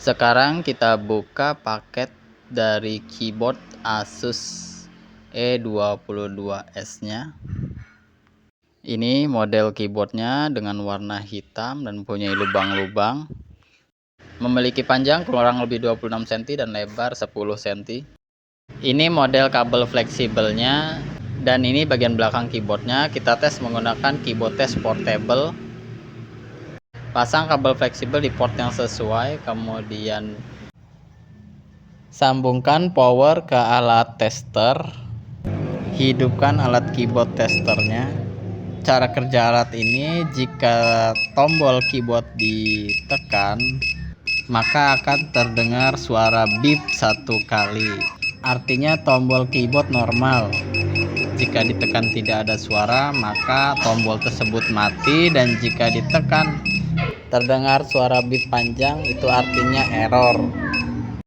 Sekarang kita buka paket dari keyboard Asus E22s nya. Ini model keyboardnya dengan warna hitam dan mempunyai lubang-lubang, memiliki panjang kurang lebih 26 cm dan lebar 10 cm. Ini model kabel fleksibelnya, dan ini bagian belakang keyboardnya. Kita tes menggunakan keyboard test portable. Pasang kabel fleksibel di port yang sesuai, kemudian sambungkan power ke alat tester. Hidupkan alat keyboard testernya. Cara kerja alat ini, jika tombol keyboard ditekan, maka akan terdengar suara beep 1 kali. Artinya tombol keyboard normal. Jika ditekan tidak ada suara, maka tombol tersebut mati, dan jika ditekan terdengar suara beep panjang, itu artinya error.